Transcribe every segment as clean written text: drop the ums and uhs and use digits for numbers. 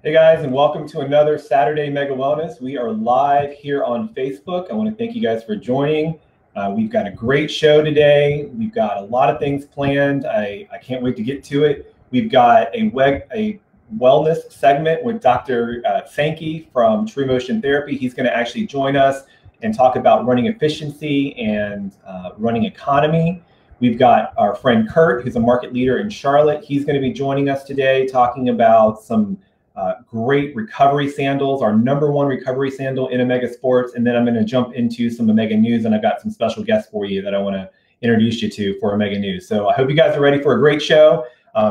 Hey guys, and welcome to another Saturday Mega Wellness. We are live here on Facebook. I want to thank you guys for joining. We've got a great show today. We've got a lot of things planned. I can't wait to get to it. We've got a wellness segment with Dr. Sankey from True Motion Therapy. He's going to actually join us and talk about running efficiency and running economy. We've got our friend Kurt, who's a market leader in Charlotte. He's going to be joining us today talking about some great recovery sandals, our #1 recovery sandal in Omega Sports. And then I'm going to jump into some Omega News, and I've got some special guests for you that I want to introduce you to for Omega News. So I hope you guys are ready for a great show.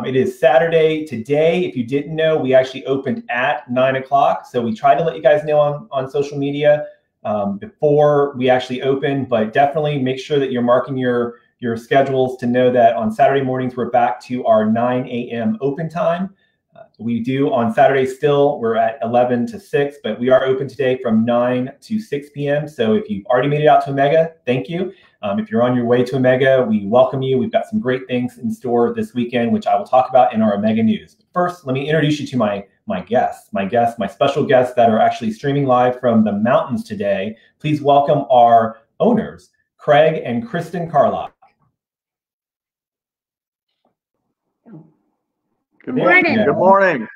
It is Saturday today. If you didn't know, we actually opened at 9 o'clock. So we tried to let you guys know on social media before we actually open, but definitely make sure that you're marking your schedules to know that on Saturday mornings, we're back to our 9 a.m. open time. We do on Saturday still, we're at 11 to 6, but we are open today from 9 to 6 p.m. So if you've already made it out to Omega, thank you. If you're on your way to Omega, we welcome you. We've got some great things in store this weekend, which I will talk about in our Omega News. But first, let me introduce you to my special guests that are actually streaming live from the mountains today. Please welcome our owners, Craig and Kristin Carlock. Good morning. Good morning.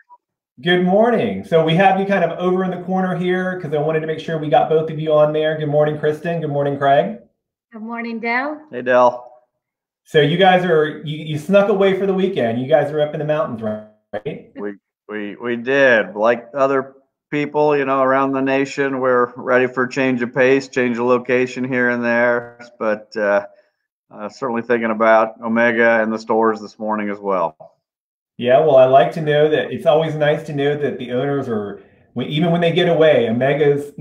Good morning. So we have you kind of over in the corner here because I wanted to make sure we got both of you on there. Good morning, Kristin. Good morning, Craig. Good morning, Dell. Hey, Dell. So you guys are you snuck away for the weekend. You guys are up in the mountains, right? We did. Like other people, around the nation, we're ready for change of pace, change of location here and there. But certainly thinking about Omega and the stores this morning as well. Yeah, well, I like to know that it's always nice to know that the owners are, even when they get away, Omega's,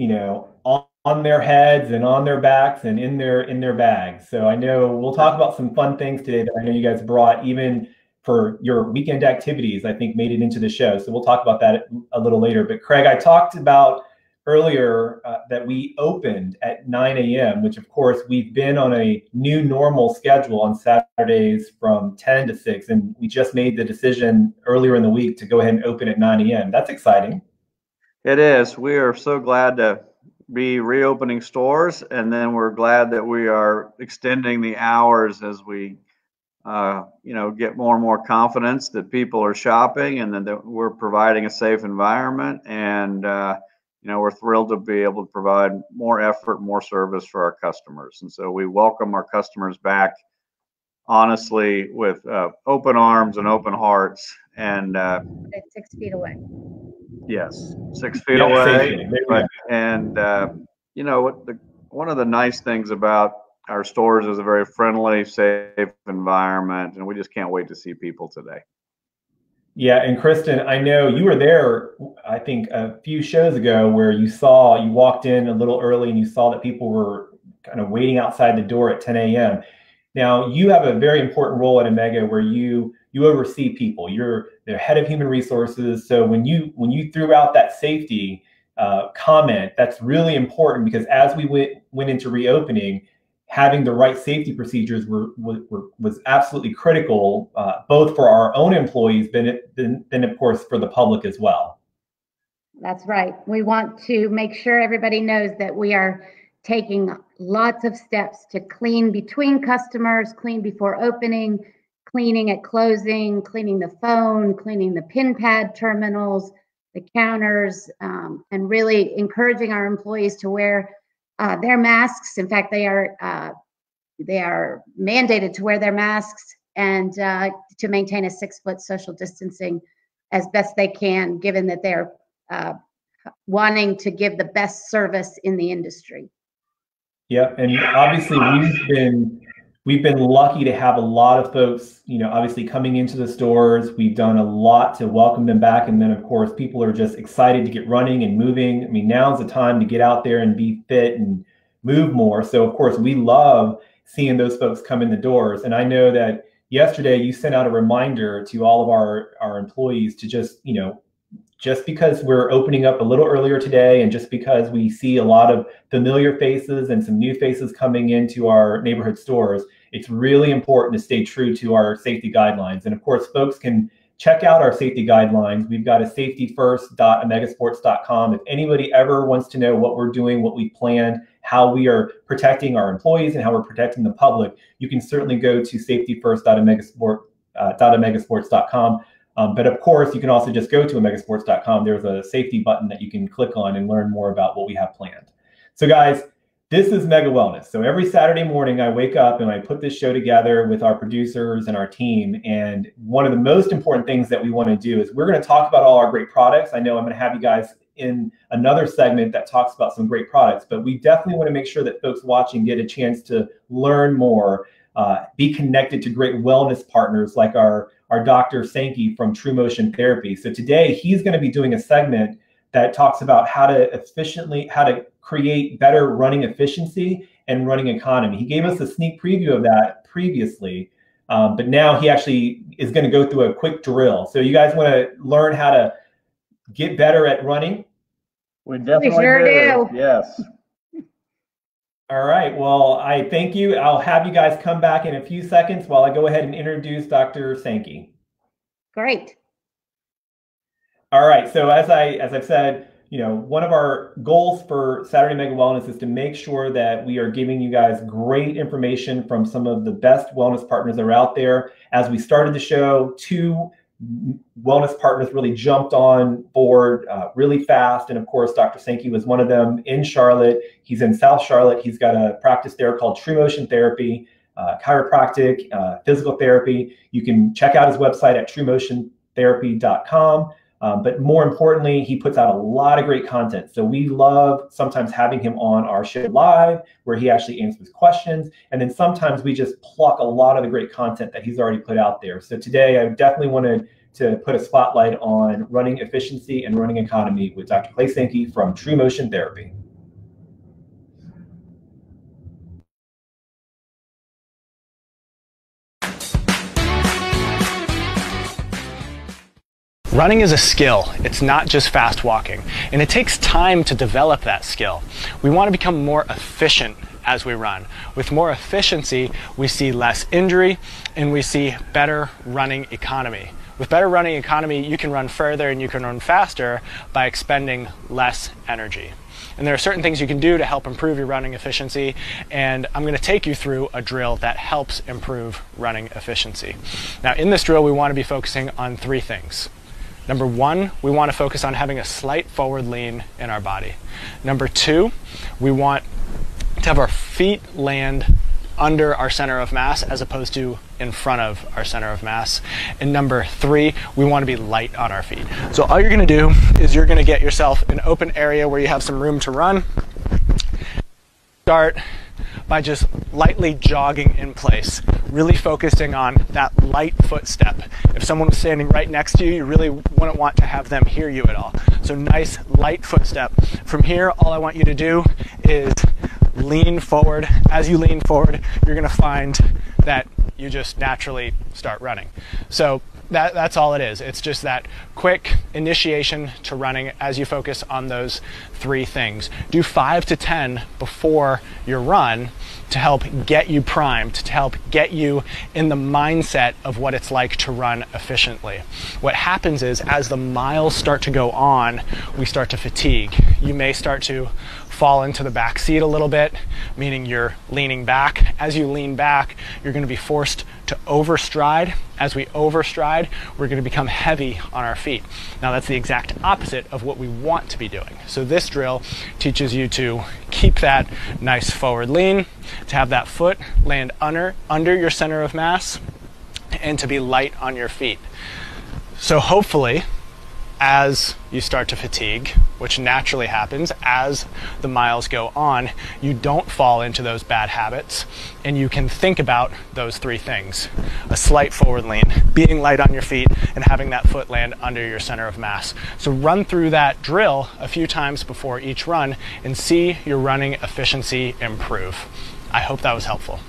on their heads and on their backs and in their bags. So I know we'll talk about some fun things today that I know you guys brought even for your weekend activities, I think made it into the show. So we'll talk about that a little later. But Craig, I talked about earlier that we opened at 9 a.m., which of course we've been on a new normal schedule on Saturdays from 10 to 6. And we just made the decision earlier in the week to go ahead and open at 9 a.m. That's exciting. It is. We are so glad to be reopening stores. And then we're glad that we are extending the hours as we, get more and more confidence that people are shopping and that we're providing a safe environment. And, we're thrilled to be able to provide more effort, more service for our customers. And so we welcome our customers back, honestly, with open arms and open hearts. And 6 feet away. Yes, 6 feet away. One of the nice things about our stores is a very friendly, safe environment. And we just can't wait to see people today. Yeah, and Kristin, I know you were there, I think, a few shows ago where you walked in a little early and you saw that people were kind of waiting outside the door at 10 a.m. Now, you have a very important role at Omega where you oversee people. You're the head of human resources. So when you threw out that safety comment, that's really important because as we went into reopening, having the right safety procedures was absolutely critical, both for our own employees, then of course for the public as well. That's right. We want to make sure everybody knows that we are taking lots of steps to clean between customers, clean before opening, cleaning at closing, cleaning the phone, cleaning the pin pad terminals, the counters, and really encouraging our employees to wear their masks. In fact, they are mandated to wear their masks and to maintain a 6-foot social distancing as best they can, given that they're wanting to give the best service in the industry. Yeah, and obviously we've been lucky to have a lot of folks, obviously coming into the stores. We've done a lot to welcome them back. And then, of course, people are just excited to get running and moving. I mean, now's the time to get out there and be fit and move more. So, of course, we love seeing those folks come in the doors. And I know that yesterday you sent out a reminder to all of our employees to just because we're opening up a little earlier today and just because we see a lot of familiar faces and some new faces coming into our neighborhood stores, it's really important to stay true to our safety guidelines. And of course, folks can check out our safety guidelines. We've got a safetyfirst.omegasports.com. If anybody ever wants to know what we're doing, what we planned, how we are protecting our employees and how we're protecting the public, you can certainly go to safetyfirst.omegasports.com. But of course, you can also just go to omegasports.com. There's a safety button that you can click on and learn more about what we have planned. So guys, this is Mega Wellness. So every Saturday morning, I wake up and I put this show together with our producers and our team. And one of the most important things that we want to do is we're going to talk about all our great products. I know I'm going to have you guys in another segment that talks about some great products, but we definitely want to make sure that folks watching get a chance to learn more, be connected to great wellness partners like our Dr. Sankey from True Motion Therapy. So today he's going to be doing a segment that talks about how to create better running efficiency and running economy. He gave us a sneak preview of that previously, but now he actually is going to go through a quick drill. So you guys want to learn how to get better at running? We definitely sure do. Yes. All right. Well, I thank you. I'll have you guys come back in a few seconds while I go ahead and introduce Dr. Sankey. Great. All right. So as I've said, one of our goals for Saturday Mega Wellness is to make sure that we are giving you guys great information from some of the best wellness partners that are out there. As we started the show, 2 wellness partners really jumped on board really fast. And of course, Dr. Sankey was one of them in Charlotte. He's in South Charlotte. He's got a practice there called True Motion Therapy, chiropractic, physical therapy. You can check out his website at truemotiontherapy.com. But more importantly, he puts out a lot of great content. So we love sometimes having him on our show live where he actually answers questions. And then sometimes we just pluck a lot of the great content that he's already put out there. So today I definitely wanted to put a spotlight on running efficiency and running economy with Dr. Clay Sankey from True Motion Therapy. Running is a skill. It's not just fast walking, and it takes time to develop that skill. We want to become more efficient as we run. With more efficiency, we see less injury and we see better running economy. With better running economy, you can run further and you can run faster by expending less energy. And there are certain things you can do to help improve your running efficiency, and I'm going to take you through a drill that helps improve running efficiency. Now, in this drill, we want to be focusing on 3 things. Number 1, we want to focus on having a slight forward lean in our body. Number 2, we want to have our feet land under our center of mass as opposed to in front of our center of mass. And number 3, we want to be light on our feet. So all you're going to do is you're going to get yourself an open area where you have some room to run. Start by just lightly jogging in place, really focusing on that light footstep. If someone was standing right next to you, you really wouldn't want to have them hear you at all. So nice light footstep. From here, all I want you to do is lean forward. As you lean forward, you're going to find that you just naturally start running. So that's all it is. It's just that quick initiation to running as you focus on those 3 things. Do 5 to 10 before your run to help get you primed, to help get you in the mindset of what it's like to run efficiently. What happens is as the miles start to go on, we start to fatigue. You may start to fall into the back seat a little bit, meaning you're leaning back. As you lean back, you're going to be forced to overstride. As we overstride, we're going to become heavy on our feet. Now that's the exact opposite of what we want to be doing. So this drill teaches you to keep that nice forward lean, to have that foot land under your center of mass, and to be light on your feet. So hopefully, as you start to fatigue, which naturally happens as the miles go on, you don't fall into those bad habits, and you can think about those 3 things: a slight forward lean, being light on your feet, and having that foot land under your center of mass. So run through that drill a few times before each run and see your running efficiency improve. I hope that was helpful.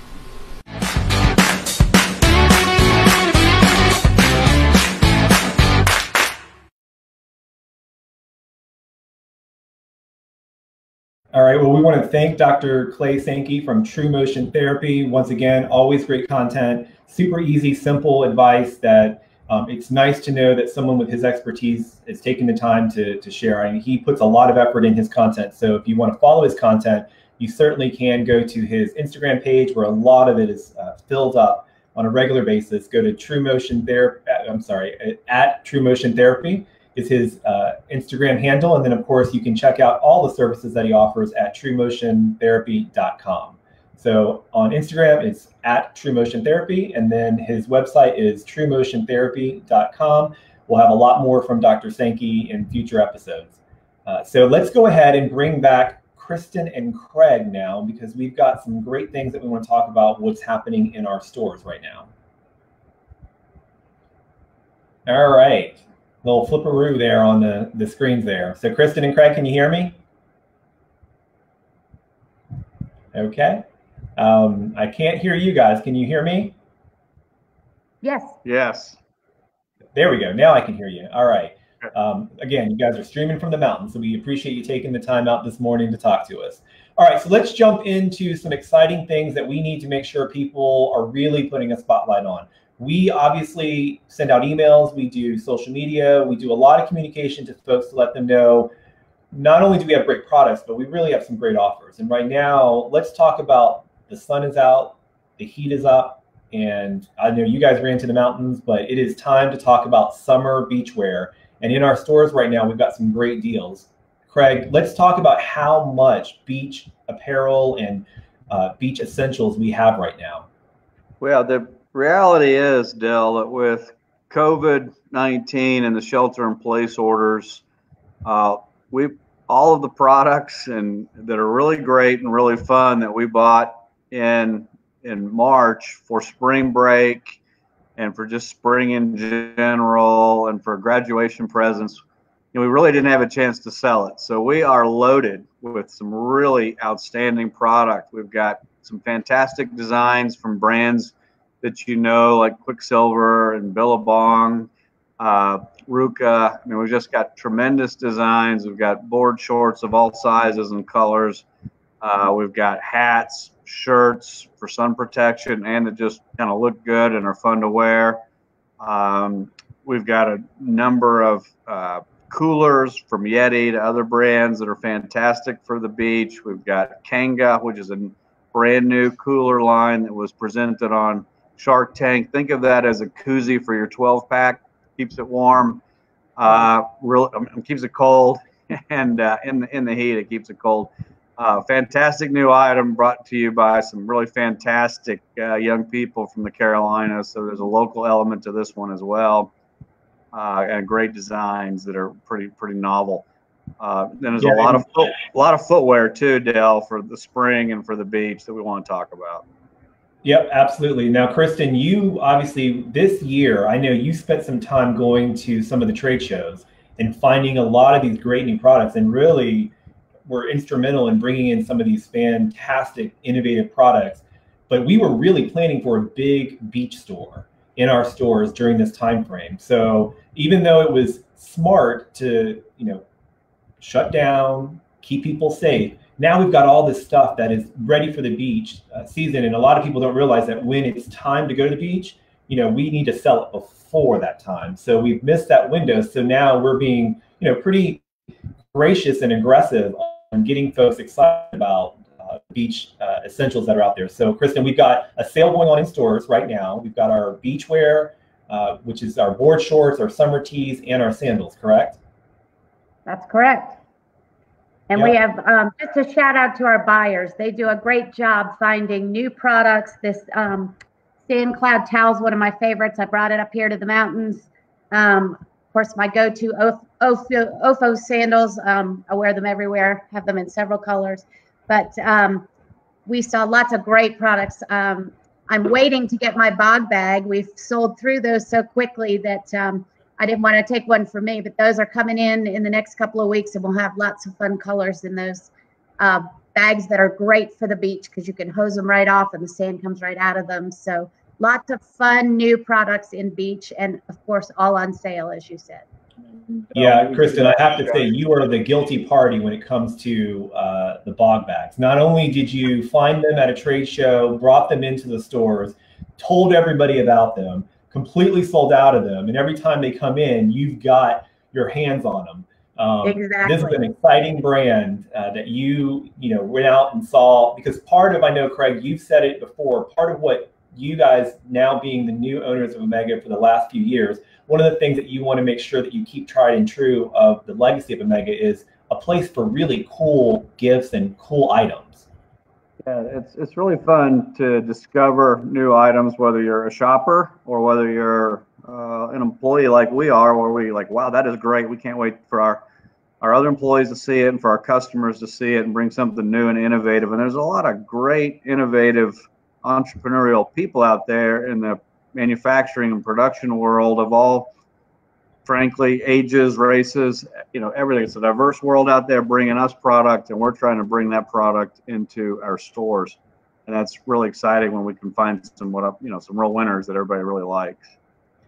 All right, well, we want to thank Dr. Clay Sankey from True Motion Therapy. Once again, always great content, super easy, simple advice that It's nice to know that someone with his expertise is taking the time to share. I mean, he puts a lot of effort in his content. So if you want to follow his content, you certainly can go to his Instagram page where a lot of it is filled up on a regular basis. Go to True Motion Therapy. I'm sorry, at True Motion Therapy is his Instagram handle. And then, of course, you can check out all the services that he offers at truemotiontherapy.com. So on Instagram, it's at True Motion Therapy, and then his website is truemotiontherapy.com. We'll have a lot more from Dr. Sankey in future episodes. So let's go ahead and bring back Kristin and Craig now, because we've got some great things that we want to talk about what's happening in our stores right now. All right, little flipperoo there on the screens there. So Kristin and Craig, can you hear me? Okay. I can't hear you guys. Can you hear me? Yes. Yes. There we go. Now I can hear you. All right. Again, you guys are streaming from the mountain, so we appreciate you taking the time out this morning to talk to us. All right, so let's jump into some exciting things that we need to make sure people are really putting a spotlight on. We obviously send out emails, we do social media, we do a lot of communication to folks to let them know not only do we have great products, but we really have some great offers. And right now, let's talk about the sun is out, the heat is up, and I know you guys ran to the mountains, but it is time to talk about summer beachwear. And in our stores right now, we've got some great deals. Craig, let's talk about how much beach apparel and beach essentials we have right now. Well, the reality is, Dell, that with COVID-19 and the shelter-in-place orders, all of the products that are really great and really fun that we bought in March for spring break and for just spring in general and for graduation presents, we really didn't have a chance to sell it. So we are loaded with some really outstanding product. We've got some fantastic designs from brands that like Quicksilver and Billabong, Ruka. I mean, we've just got tremendous designs. We've got board shorts of all sizes and colors. We've got hats, shirts for sun protection and that just kind of look good and are fun to wear. We've got a number of coolers from Yeti to other brands that are fantastic for the beach. We've got Kanga, which is a brand new cooler line that was presented on Shark Tank. Think of that as a koozie for your 12-pack. Keeps it warm, keeps it cold, and in the heat it keeps it cold. Fantastic new item brought to you by some really fantastic young people from the Carolinas. So there's a local element to this one as well, and great designs that are pretty novel. Then there's a lot of footwear too, Dale, for the spring and for the beach that we want to talk about. Yep, absolutely. Now, Kristin, you obviously this year, I know you spent some time going to some of the trade shows and finding a lot of these great new products, and really were instrumental in bringing in some of these fantastic, innovative products. But we were really planning for a big beach store in our stores during this time frame. So even though it was smart to, shut down, keep people safe, now we've got all this stuff that is ready for the beach season. And a lot of people don't realize that when it's time to go to the beach, we need to sell it before that time. So we've missed that window. So now we're being, pretty gracious and aggressive on getting folks excited about beach essentials that are out there. So Kristin, we've got a sale going on in stores right now. We've got our beachwear, which is our board shorts, our summer tees, and our sandals, correct? That's correct. And we have just a shout out to our buyers. They do a great job finding new products. This Sand Cloud towel is one of my favorites. I brought it up here to the mountains. Of course, my go-to UFO Sandals. I wear them everywhere, have them in several colors. But we saw lots of great products. I'm waiting to get my bog bag. We've sold through those so quickly that I didn't want to take one for me, but those are coming in the next couple of weeks, and we'll have lots of fun colors in those bags that are great for the beach because you can hose them right off and the sand comes right out of them. So lots of fun new products in beach, and of course, all on sale, as you said. Yeah, Kristin, I have to say you are the guilty party when it comes to the bog bags. Not only did you find them at a trade show, brought them into the stores, told everybody about them, completely sold out of them. And every time they come in, you've got your hands on them. Exactly. This is an exciting brand that you went out and saw, because part of, I know, Craig, you've said it before, part of what you guys, now being the new owners of Omega for the last few years, one of the things that you want to make sure that you keep tried and true of the legacy of Omega is a place for really cool gifts and cool items. Yeah, it's really fun to discover new items, whether you're a shopper or whether you're an employee like we are, where we like, wow, that is great. We can't wait for our other employees to see it and for our customers to see it and bring something new and innovative. And there's a lot of great, innovative, entrepreneurial people out there in the manufacturing and production world of all, frankly, ages, races, everything. It's a diverse world out there bringing us product, and we're trying to bring that product into our stores. And that's really exciting when we can find some real winners that everybody really likes.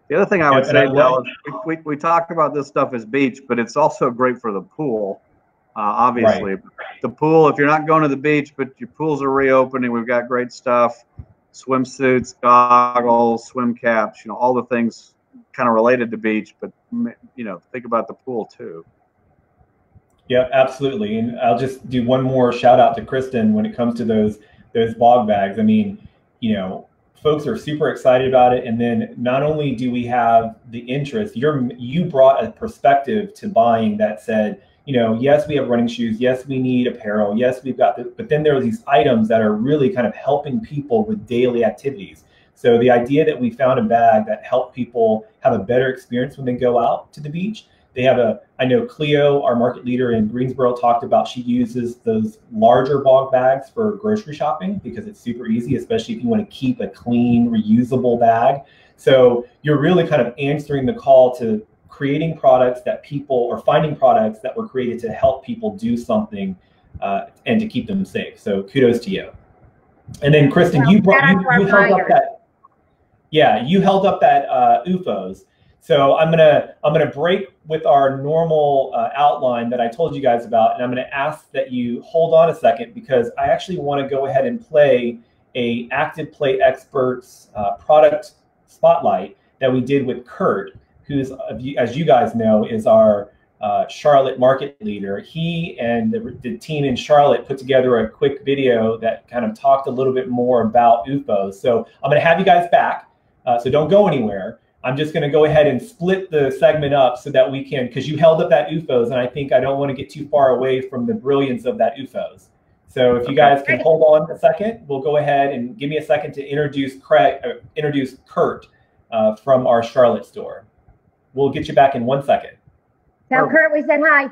The other thing I would say, Del, is we talk about this stuff as beach, but it's also great for the pool. Obviously, right. The pool, if you're not going to the beach, but your pools are reopening, we've got great stuff, swimsuits, goggles, swim caps, all the things kind of related to beach, but think about the pool too. Yeah, absolutely. And I'll just do one more shout out to Kristin when it comes to those bog bags. I mean, folks are super excited about it. And then not only do we have the interest, you brought a perspective to buying that said, yes, we have running shoes. Yes, we need apparel. Yes, we've got this. But then there are these items that are really kind of helping people with daily activities. So the idea that we found a bag that helped people have a better experience when they go out to the beach. They have I know Cleo, our market leader in Greensboro, talked about she uses those larger bog bags for grocery shopping because it's super easy, especially if you want to keep a clean, reusable bag. So you're really kind of answering the call to creating products that finding products that were created to help people do something and to keep them safe. So kudos to you. And then Kristin, you held up that. Yeah, you held up that UFOs. So I'm gonna break with our normal outline that I told you guys about, and I'm gonna ask that you hold on a second because I actually want to go ahead and play a Active Play Experts product spotlight that we did with Kurt, who's, as you guys know, is our Charlotte market leader. He and the team in Charlotte put together a quick video that kind of talked a little bit more about UFOs. So I'm gonna have you guys back, so don't go anywhere. I'm just going to go ahead and split the segment up so that we can, because you held up that UFOs, and I don't want to get too far away from the brilliance of that UFOs. So if you guys can hold on a second, we'll go ahead and give me a second to introduce Kurt from our Charlotte store. We'll get you back in 1 second. Tell Kurt we said hi.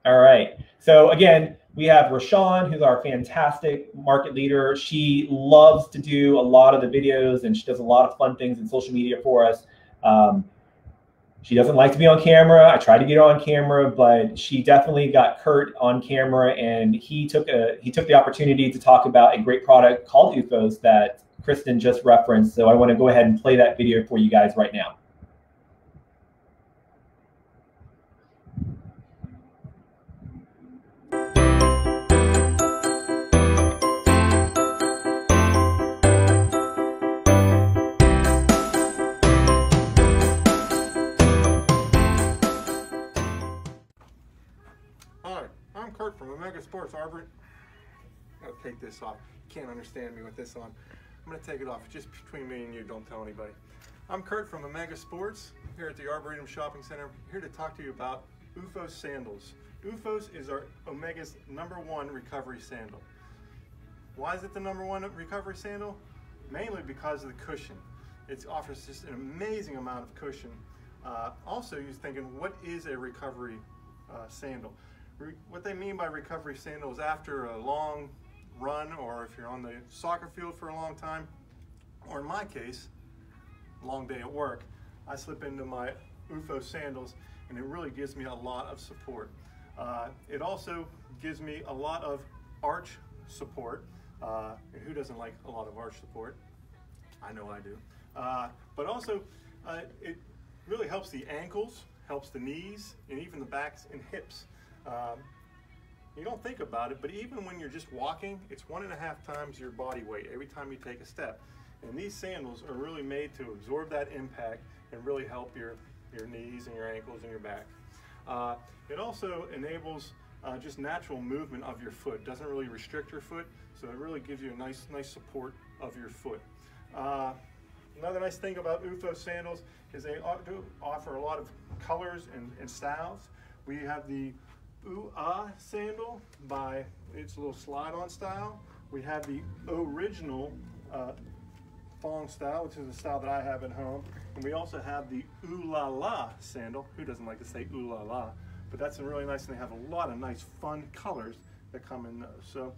All right. So again, we have Rashawn, who's our fantastic market leader. She loves to do a lot of the videos, and she does a lot of fun things in social media for us. She doesn't like to be on camera. I try to get her on camera, but she definitely got Kurt on camera, and he took the opportunity to talk about a great product called UFOs that Kristin just referenced. So I want to go ahead and play that video for you guys right now. From Omega Sports Arbor. I'll take this off. You can't understand me with this on. I'm going to take it off just between me and you. Don't tell anybody. I'm Kurt from Omega Sports here at the Arboretum Shopping Center. Here to talk to you about UFO Sandals. UFOs is our Omega's #1 recovery sandal. Why is it the #1 recovery sandal? Mainly because of the cushion. It offers just an amazing amount of cushion. Also, you're thinking, what is a recovery sandal? What they mean by recovery sandal is after a long run, or if you're on the soccer field for a long time, or in my case, long day at work, I slip into my UFO sandals and it really gives me a lot of support. It also gives me a lot of arch support. And who doesn't like a lot of arch support? I know I do. But also, it really helps the ankles, helps the knees, and even the backs and hips. You don't think about it, but even when you're just walking, it's 1.5 times your body weight every time you take a step. And these sandals are really made to absorb that impact and really help your knees and your ankles and your back. It also enables just natural movement of your foot. Doesn't really restrict your foot, so it really gives you a nice support of your foot. Another nice thing about UFO sandals is they do offer a lot of colors and styles. We have the sandal it's a little slide-on style. We have the original thong style, which is the style that I have at home. And we also have the Ooh La La sandal. Who doesn't like to say Ooh La La? But that's really nice, and they have a lot of nice fun colors that come in those. So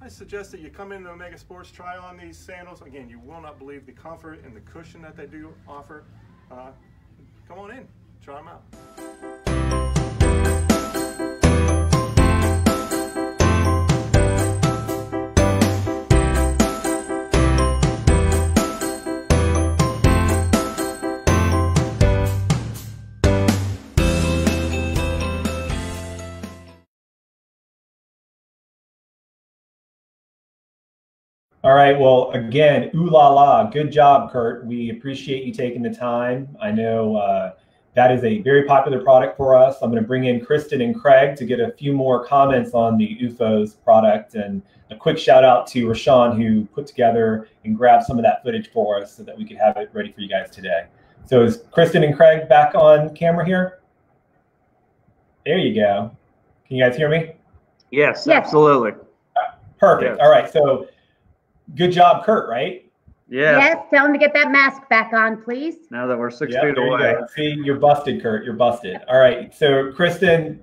I suggest that you come into Omega Sports, try on these sandals. Again, you will not believe the comfort and the cushion that they do offer. Come on in, try them out. All right. Well, again, ooh la la. Good job, Kurt. We appreciate you taking the time. I know that is a very popular product for us. I'm going to bring in Kristin and Craig to get a few more comments on the UFOs product, and a quick shout out to Rashawn, who put together and grabbed some of that footage for us so that we could have it ready for you guys today. So is Kristin and Craig back on camera here? There you go. Can you guys hear me? Yes, absolutely. Perfect. Yes. All right. So good job, Kurt, right? Yes. Yes, tell him to get that mask back on, please. Now that we're 6 feet away. See, you're busted, Kurt. You're busted. All right. So, Kristin,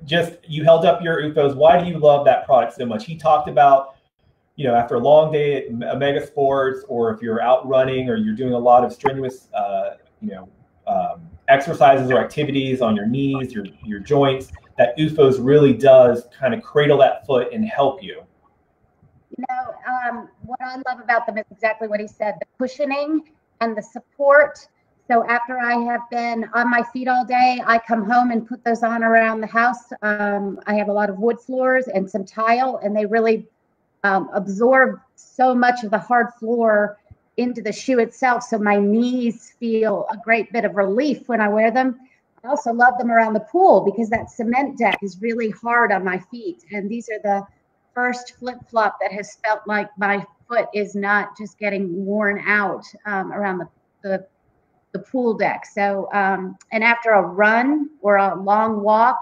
you held up your UFOs. Why do you love that product so much? He talked about, after a long day at Omega Sports, or if you're out running or you're doing a lot of strenuous, exercises or activities on your knees, your joints, that UFOs really does kind of cradle that foot and help you. What I love about them is exactly what he said, the cushioning and the support. So after I have been on my feet all day, I come home and put those on around the house. I have a lot of wood floors and some tile, and they really absorb so much of the hard floor into the shoe itself. So my knees feel a great bit of relief when I wear them. I also love them around the pool because that cement deck is really hard on my feet. And these are the first flip-flop that has felt like my foot is not just getting worn out around the pool deck. So and after a run or a long walk,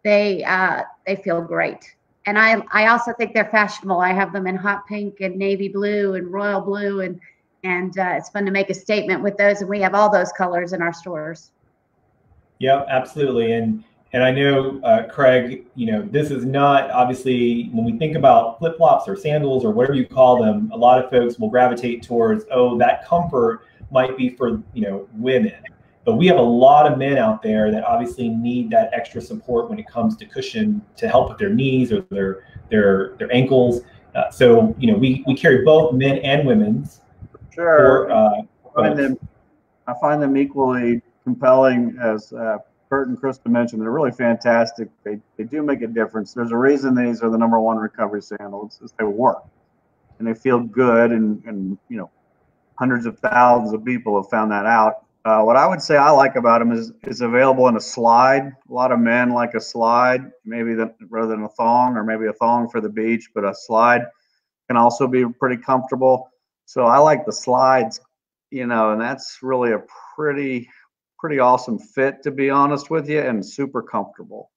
they feel great. And I also think they're fashionable. I have them in hot pink and navy blue and royal blue, and it's fun to make a statement with those. And we have all those colors in our stores. Yeah, absolutely. And I know, Craig, this is not, obviously, when we think about flip-flops or sandals or whatever you call them, a lot of folks will gravitate towards, that comfort might be for, women. But we have a lot of men out there that obviously need that extra support when it comes to cushion to help with their knees or their ankles. So, we carry both men and women's. Sure. I find them equally compelling, as Kurt and Kristin mentioned. They're really fantastic. They do make a difference. There's a reason these are the #1 recovery sandals, is they work and they feel good, and hundreds of thousands of people have found that out. What I would say I like about them is it's available in a slide. A lot of men like a slide, maybe rather than a thong, or maybe a thong for the beach, but a slide can also be pretty comfortable. So I like the slides, and that's really a pretty awesome fit, to be honest with you, and super comfortable.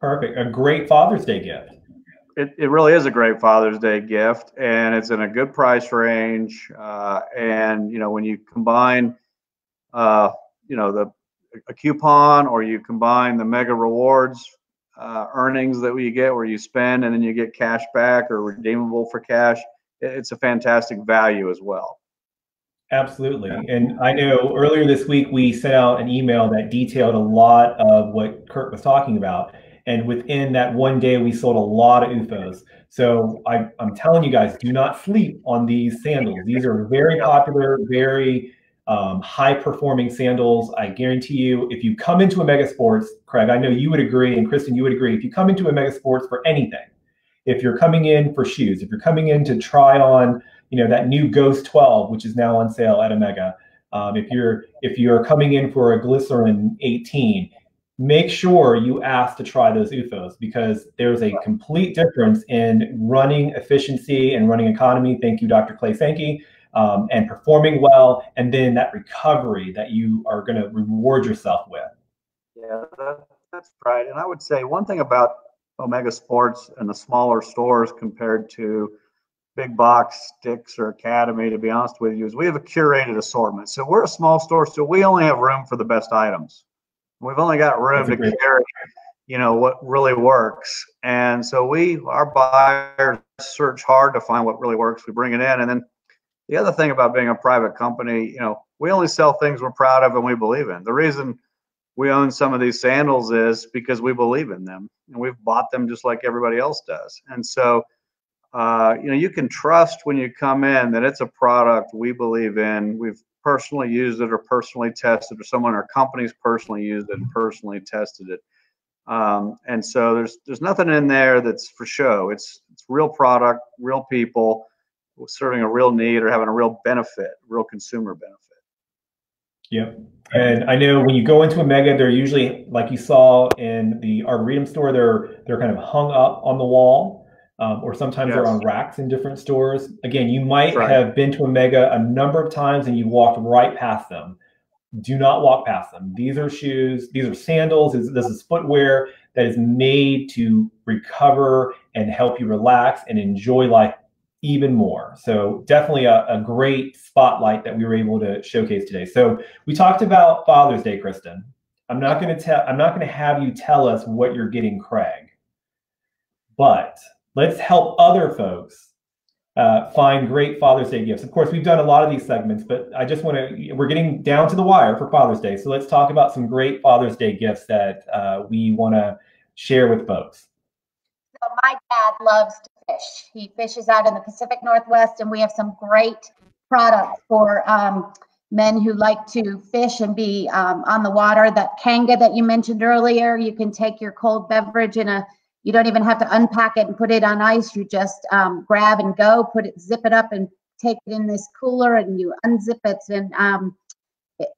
Perfect. A great Father's Day gift. It really is a great Father's Day gift, and it's in a good price range. And when you combine, a coupon, or you combine the Mega Rewards earnings that we get, where you spend and then you get cash back or redeemable for cash, it's a fantastic value as well. Absolutely. And I know earlier this week we sent out an email that detailed a lot of what Kurt was talking about. And within that one day, we sold a lot of UFOs. So I'm telling you guys, do not sleep on these sandals. These are very popular, very high performing sandals. I guarantee you, if you come into Omega Sports, Craig, I know you would agree, and Kristin, you would agree, if you come into Omega Sports for anything, if you're coming in for shoes, if you're coming in to try on, that new Ghost 12, which is now on sale at Omega. If you're coming in for a Glycerin 18, make sure you ask to try those UFOs, because there's a complete difference in running efficiency and running economy. Thank you, Dr. Clay Sankey. And performing well, and then that recovery that you are going to reward yourself with. Yeah, that's right. And I would say one thing about Omega Sports and the smaller stores compared to big box Sticks or Academy, to be honest with you, is we have a curated assortment. So we're a small store, so we only have room for the best items. We've only got room to carry, what really works. And so our buyers search hard to find what really works. We bring it in. And then the other thing about being a private company, we only sell things we're proud of and we believe in. The reason we own some of these sandals is because we believe in them, and we've bought them just like everybody else does. And so, you can trust when you come in that it's a product we believe in. We've personally used it or personally tested, or someone in our company's personally used it and personally tested it. And so there's nothing in there that's for show. It's real product, real people serving a real need or having a real benefit, real consumer benefit. Yep. And I know when you go into Omega, they're usually, like you saw in the Arboretum store, they're kind of hung up on the wall, or sometimes they're on racks in different stores. Again, you might have been to Omega a number of times and you walked right past them. Do not walk past them. These are shoes, these are sandals, this is footwear that is made to recover and help you relax and enjoy life even more. So definitely a great spotlight that we were able to showcase today. So we talked about Father's Day, Kristin. I'm not going to have you tell us what you're getting Craig, but let's help other folks find great Father's Day gifts. Of course, we've done a lot of these segments, but I just we're getting down to the wire for Father's Day. So let's talk about some great Father's Day gifts that we want to share with folks. So my dad loves to fish. He fishes out in the Pacific Northwest, and we have some great products for men who like to fish and be on the water. That Kanga that you mentioned earlier, you can take your cold beverage you don't even have to unpack it and put it on ice. You just grab and go, zip it up and take it in this cooler, and you unzip it, and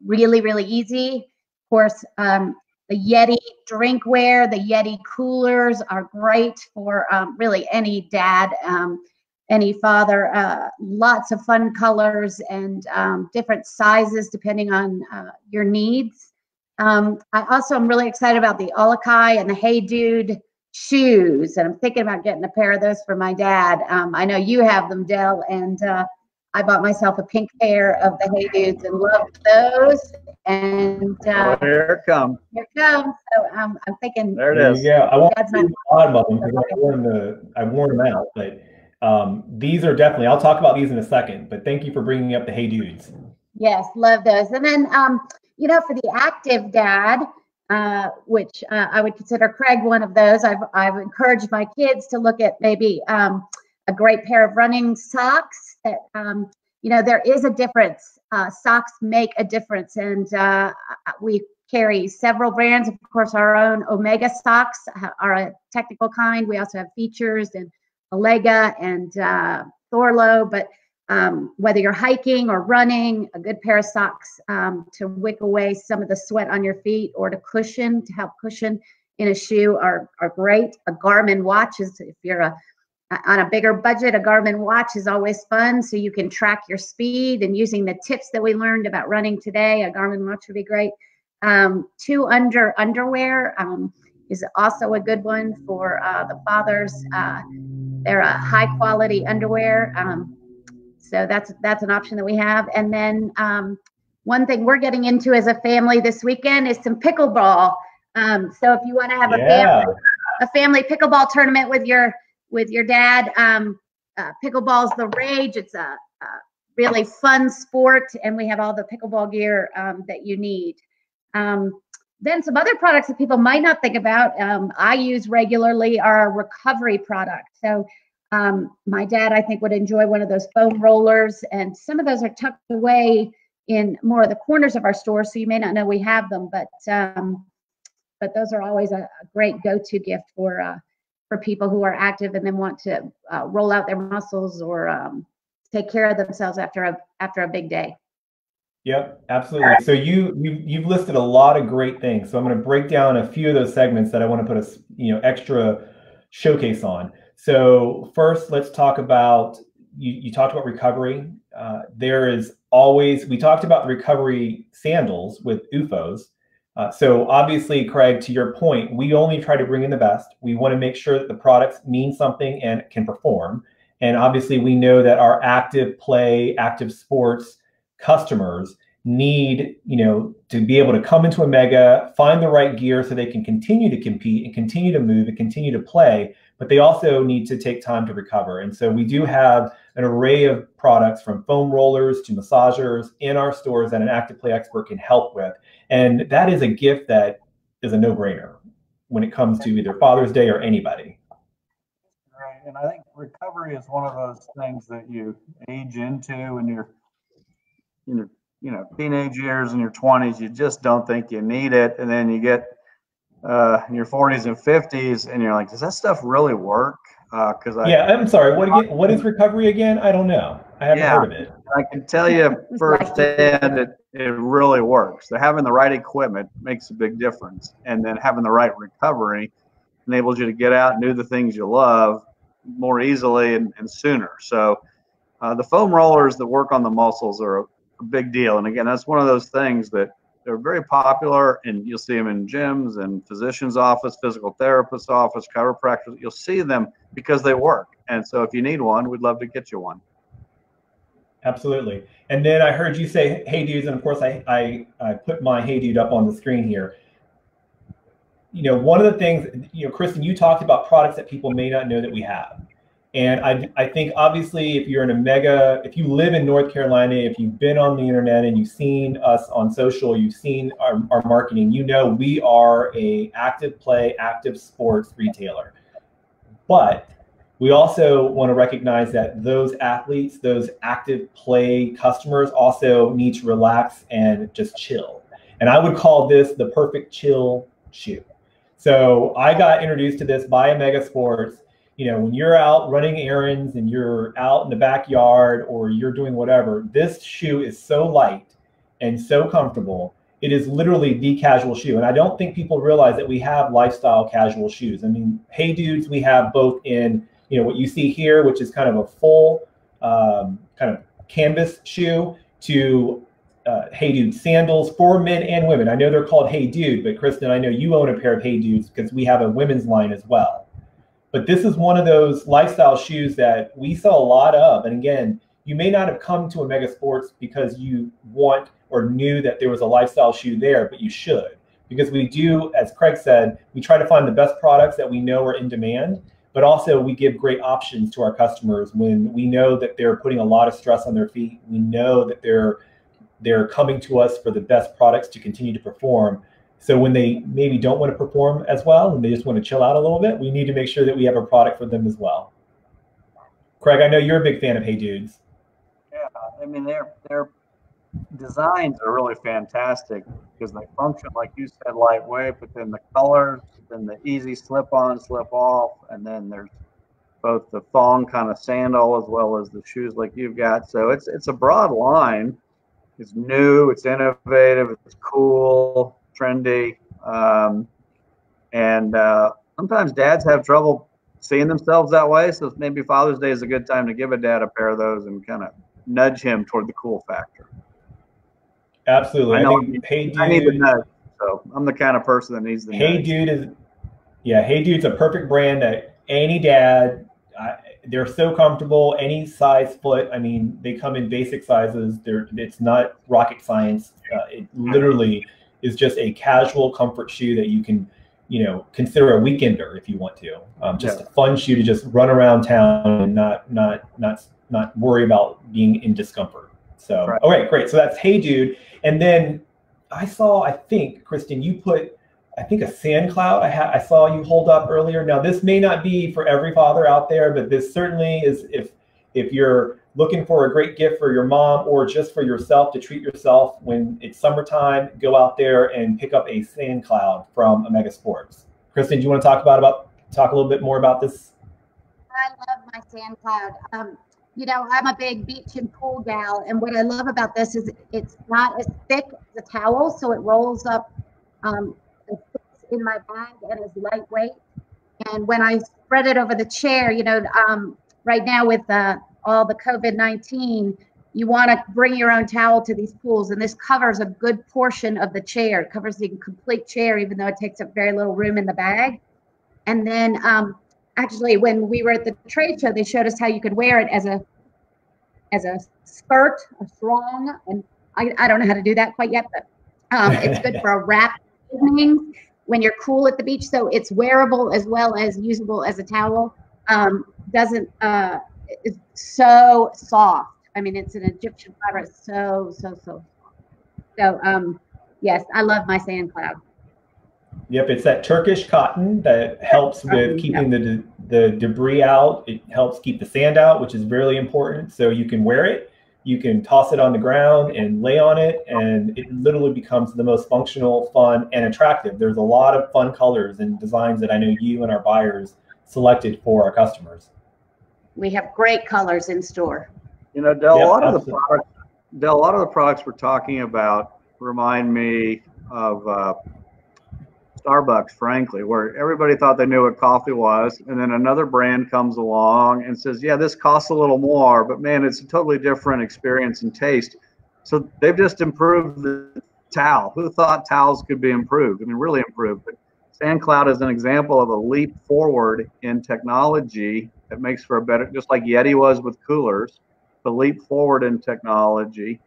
really, really easy. Of course, the Yeti drinkware, the Yeti coolers are great for really any dad, any father. Lots of fun colors and different sizes depending on your needs. I also am really excited about the Olokai and the Hey Dude shoes, and I'm thinking about getting a pair of those for my dad. I know you have them, Dell, and I bought myself a pink pair of the Hey Dudes and loved those. And here it comes. Here it comes. So I'm thinking. There it is. Yeah, I won't see the bottom of them because I've worn them out. But these are definitely. I'll talk about these in a second. But thank you for bringing up the Hey Dudes. Yes, love those. And then for the active dad, which I would consider Craig one of those. I've encouraged my kids to look at maybe a great pair of running socks. That there is a difference. Socks make a difference, and we carry several brands. Of course, our own Omega socks are a technical kind. We also have Features and Alega and Thorlo. But whether you're hiking or running, a good pair of socks to wick away some of the sweat on your feet, or to help cushion in a shoe are great. A Garmin watch is, if you're on a bigger budget, a Garmin watch is always fun, so you can track your speed. And using the tips that we learned about running today, a Garmin watch would be great. 2 Under underwear is also a good one for the fathers. They're a high quality underwear. So that's an option that we have. And then one thing we're getting into as a family this weekend is some pickleball. So if you want to have a family pickleball tournament with your dad, pickleball's the rage. It's a really fun sport, and we have all the pickleball gear that you need. Then some other products that people might not think about, I use regularly, are recovery products. So my dad, I think, would enjoy one of those foam rollers, and some of those are tucked away in more of the corners of our store, so you may not know we have them, but those are always a great go-to gift for people who are active and then want to roll out their muscles or take care of themselves after a big day. Yep, absolutely. So you've listed a lot of great things. So I'm going to break down a few of those segments that I want to put a extra showcase on. So first, let's talk about you talked about recovery. There is always, we talked about the recovery sandals with UFOs. So obviously, Craig, to your point, we only try to bring in the best. We want to make sure that the products mean something and can perform. And obviously, we know that our active play, active sports customers need, to be able to come into a mega, find the right gear so they can continue to compete and continue to move and continue to play, but they also need to take time to recover. And so we do have an array of products from foam rollers to massagers in our stores that an active play expert can help with. And that is a gift that is a no-brainer when it comes to either Father's Day or anybody. Right. And I think recovery is one of those things that you age into when you're teenage years, in your 20s, you just don't think you need it. And then you get in your 40s and 50s and you're like, does that stuff really work? I'm sorry. What is recovery again? I don't know. I haven't heard of it. I can tell you firsthand it really works. So having the right equipment makes a big difference. And then having the right recovery enables you to get out and do the things you love more easily and sooner. So the foam rollers that work on the muscles are a big deal. And again, that's one of those things that they're very popular, and you'll see them in gyms and physician's office, physical therapist's office, chiropractors. You'll see them because they work. And so if you need one, we'd love to get you one. Absolutely. And then I heard you say, hey dudes, and of course I put my hey dude up on the screen here. One of the things, Kristin, you talked about products that people may not know that we have. And I think obviously if you're in if you live in North Carolina, if you've been on the internet and you've seen us on social, you've seen our marketing, we are a active play, active sports retailer. But we also want to recognize that those athletes, those active play customers also need to relax and just chill. And I would call this the perfect chill shoe. So I got introduced to this by Omega Sports. When you're out running errands and you're out in the backyard or you're doing whatever, this shoe is so light and so comfortable. It is literally the casual shoe. And I don't think people realize that we have lifestyle casual shoes. I mean, hey dudes, we have both in, what you see here, which is kind of a full kind of canvas shoe, to Hey Dude sandals for men and women. I know they're called Hey Dude, but Kristin, I know you own a pair of Hey Dudes because we have a women's line as well. But this is one of those lifestyle shoes that we sell a lot of. And again, you may not have come to Omega Sports because you want or knew that there was a lifestyle shoe there, but you should. Because we do, as Craig said, we try to find the best products that we know are in demand, but also we give great options to our customers when we know that they're putting a lot of stress on their feet. We know that they're coming to us for the best products to continue to perform. So when they maybe don't want to perform as well and they just want to chill out a little bit, we need to make sure that we have a product for them as well. Craig, I know you're a big fan of Hey Dudes. Yeah, I mean, their designs are really fantastic because they function, like you said, lightweight, but then the colors, then the easy slip on, slip off, and then there's both the thong kind of sandal as well as the shoes like you've got. So it's a broad line. It's new, it's innovative, it's cool, trendy, and sometimes dads have trouble seeing themselves that way. So maybe Father's Day is a good time to give a dad a pair of those and kind of nudge him toward the cool factor. Absolutely. I think Hey Dude, I need the nudge, so I'm the kind of person that needs the Hey nudge. Dude Hey Dude's a perfect brand that any dad. They're so comfortable, any size foot. I mean, they come in basic sizes. It's not rocket science. It literally is just a casual comfort shoe that you can, consider a weekender if you want to. Just a fun shoe to just run around town and not worry about being in discomfort. So, right. All right, great. So that's Hey Dude. And then I think, Kristin, you put, a sand cloud I saw you hold up earlier. Now, this may not be for every father out there, but this certainly is if you're looking for a great gift for your mom or just for yourself to treat yourself when it's summertime, go out there and pick up a sand cloud from Omega Sports. Kristin, do you want to talk a little bit more about this? I love my sand cloud. I'm a big beach and pool gal, and what I love about this is it's not as thick as a towel, so it rolls up it fits in my bag and is lightweight. And when I spread it over the chair, right now with all the COVID-19, you want to bring your own towel to these pools, and this covers a good portion of the chair. It covers the complete chair, even though it takes up very little room in the bag. And then actually, when we were at the trade show, they showed us how you could wear it as a skirt, a thong, and I don't know how to do that quite yet, but it's good for a wrap evening when you're cool at the beach. So it's wearable as well as usable as a towel. It's so soft. I mean, it's an Egyptian fiber. It's so soft. So yes, I love my sand cloud. Yep, it's that Turkish cotton that helps with keeping the debris out. It helps keep the sand out, which is really important. So you can wear it, you can toss it on the ground and lay on it, and it literally becomes the most functional, fun, and attractive. There's a lot of fun colors and designs that I know you and our buyers selected for our customers. We have great colors in store. Dell, a lot of the products we're talking about remind me of Starbucks, frankly, where everybody thought they knew what coffee was, and then another brand comes along and says, yeah, this costs a little more, but man, it's a totally different experience and taste. So they've just improved the towel. Who thought towels could be improved? I mean, really improved. But SandCloud is an example of a leap forward in technology that makes for a better, just like Yeti was with coolers, the leap forward in technology.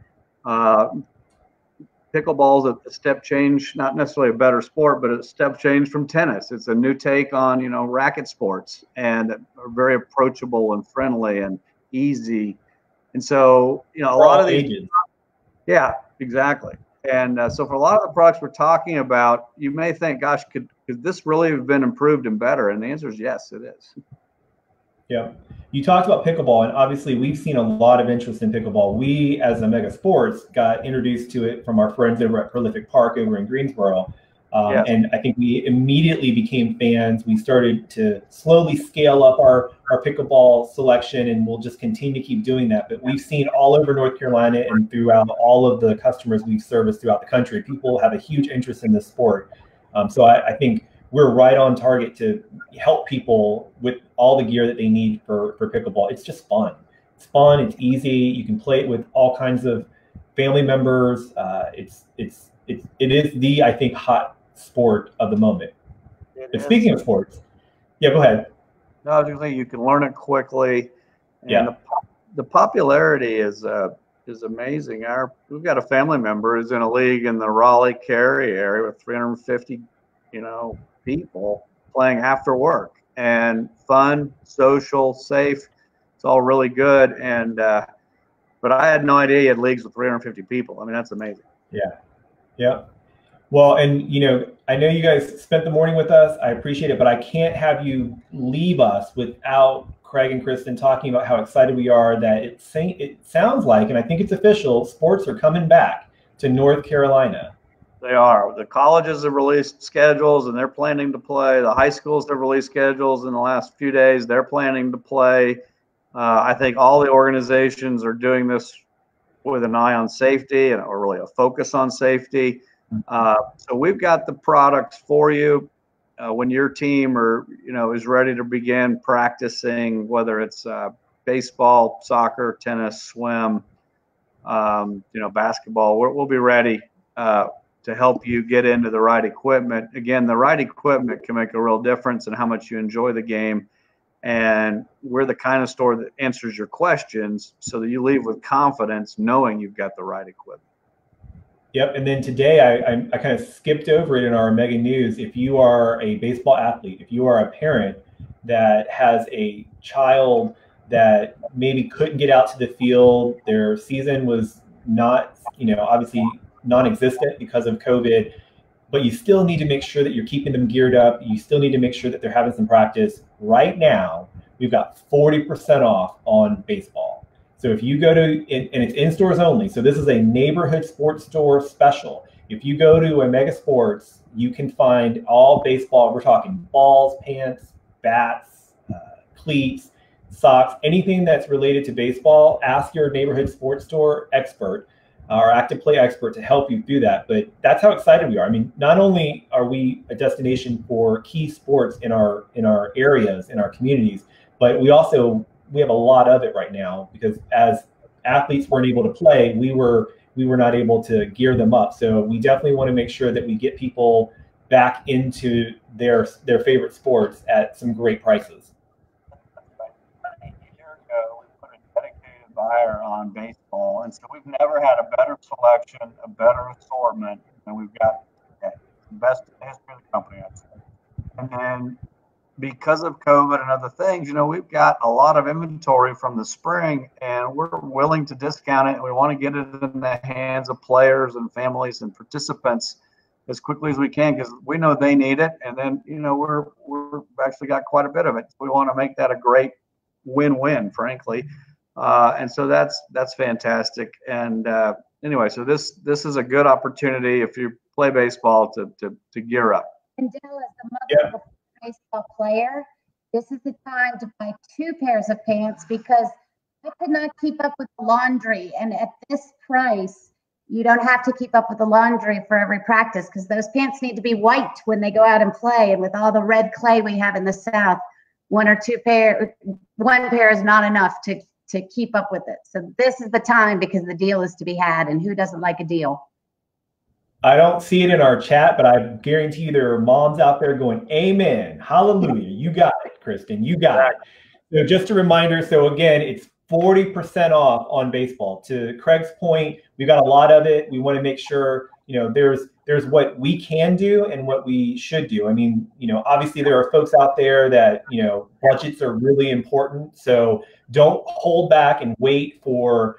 Pickleball is a step change, not necessarily a better sport, but a step change from tennis. It's a new take on, racket sports, and are very approachable and friendly and easy. And so, a lot of these ages. Yeah, exactly. And so for a lot of the products we're talking about, you may think, gosh, could this really have been improved and better? And the answer is yes, it is. Yeah. You talked about pickleball, and obviously we've seen a lot of interest in pickleball. We, as Omega Sports, got introduced to it from our friends over at Prolific Park over in Greensboro. Yes. And I think we immediately became fans. We started to slowly scale up our pickleball selection, and we'll just continue to keep doing that. But we've seen all over North Carolina and throughout all of the customers we've serviced throughout the country, people have a huge interest in this sport. So I think we're right on target to help people with all the gear that they need for pickleball. It's just fun. It's fun. It's easy. You can play it with all kinds of family members. It is the, I think, hot sport of the moment. But speaking of sports, yeah, go ahead. No, you can learn it quickly. And the popularity is amazing. We've got a family member who's in a league in the Raleigh-Cary area with 350, people playing after work, and fun, social, safe. It's all really good. And but I had no idea you had leagues with 350 people. I mean, that's amazing. Yeah. Well, and I know you guys spent the morning with us. I appreciate it, but I can't have you leave us without Craig and Kristin talking about how excited we are that it sounds like, and I think it's official, sports are coming back to North Carolina. They are. The colleges have released schedules, and they're planning to play. The high schools have released schedules in the last few days. They're planning to play. I think all the organizations are doing this with an eye on safety, or really a focus on safety. So we've got the products for you when your team is ready to begin practicing, whether it's baseball, soccer, tennis, swim, basketball. We'll be ready to help you get into the right equipment. Again, the right equipment can make a real difference in how much you enjoy the game. And we're the kind of store that answers your questions so that you leave with confidence knowing you've got the right equipment. Yep. And then today I kind of skipped over it in our Mega News. If you are a baseball athlete, if you are a parent that has a child that maybe couldn't get out to the field, their season was not, obviously non-existent because of COVID, but you still need to make sure that you're keeping them geared up. You still need to make sure that they're having some practice. Right now, we've got 40% off on baseball. So if you go to, and it's in stores only, so this is a neighborhood sports store special. If you go to Omega Sports, you can find all baseball. We're talking balls, pants, bats, cleats, socks, anything that's related to baseball, ask your neighborhood sports store expert or active play expert to help you do that. But that's how excited we are. I mean, not only are we a destination for key sports in our areas, in our communities, but we have a lot of it right now, because as athletes weren't able to play, we were not able to gear them up. So we definitely want to make sure that we get people back into their favorite sports at some great prices. A year ago, we put a dedicated buyer on baseball, and so we've never had a better selection, a better assortment than we've got today. The best in the history of the company, I'd say. And then because of COVID and other things, we've got a lot of inventory from the spring, and we're willing to discount it. And we want to get it in the hands of players and families and participants as quickly as we can, because we know they need it. And then, we're actually got quite a bit of it. We want to make that a great win-win, frankly. And so that's fantastic. And anyway, so this is a good opportunity if you play baseball to gear up. And Dale, as the mother of a baseball player, this is the time to buy 2 pairs of pants, because I could not keep up with the laundry. And at this price, you don't have to keep up with the laundry for every practice, because those pants need to be white when they go out and play. And with all the red clay we have in the South, one pair is not enough to keep up with it. So this is the time, because the deal is to be had, and who doesn't like a deal? I don't see it in our chat, but I guarantee you there are moms out there going, amen, hallelujah. You got it, Kristin, you got it. So just a reminder, so again, it's 40% off on baseball. To Craig's point, we've got a lot of it. We want to make sure, there's what we can do and what we should do. I mean, obviously there are folks out there that, budgets are really important. So don't hold back and wait for,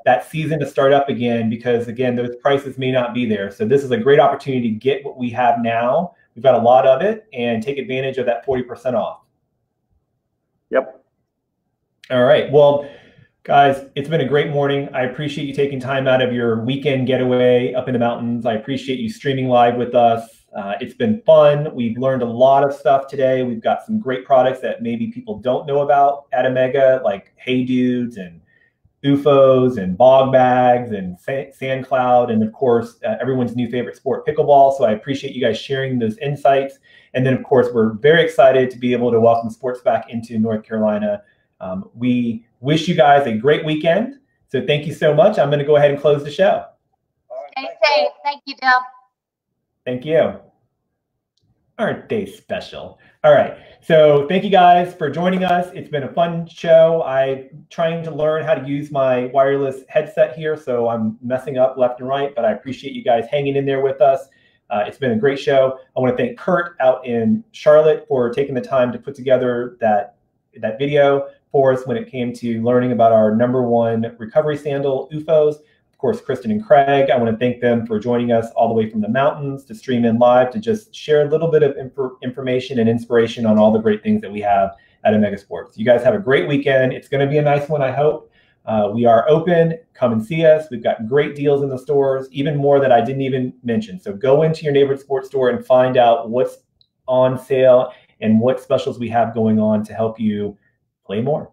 that season to start up again, because again, those prices may not be there. So this is a great opportunity to get what we have now. We've got a lot of it, and take advantage of that 40% off. Yep. All right. Well, guys, it's been a great morning. I appreciate you taking time out of your weekend getaway up in the mountains. I appreciate you streaming live with us. It's been fun. We've learned a lot of stuff today. We've got some great products that maybe people don't know about at Omega, like Hey Dudes and UFOs and bog bags and sand cloud, and of course everyone's new favorite sport, pickleball. So I appreciate you guys sharing those insights. And then of course we're very excited to be able to welcome sports back into North Carolina. We wish you guys a great weekend. So thank you so much. I'm going to go ahead and close the show. Stay safe. Thank you, Dale. Thank you. Aren't they special? All right. So thank you guys for joining us. It's been a fun show. I'm trying to learn how to use my wireless headset here, so I'm messing up left and right, but I appreciate you guys hanging in there with us. It's been a great show. I want to thank Kurt out in Charlotte for taking the time to put together that video for us when it came to learning about our #1 recovery sandal, UFOs. Of course, Kristin and Craig, I want to thank them for joining us all the way from the mountains to stream in live to just share a little bit of information and inspiration on all the great things that we have at Omega Sports. You guys have a great weekend. It's going to be a nice one, I hope. We are open. Come and see us. We've got great deals in the stores, even more that I didn't even mention. So go into your neighborhood sports store and find out what's on sale and what specials we have going on to help you play more.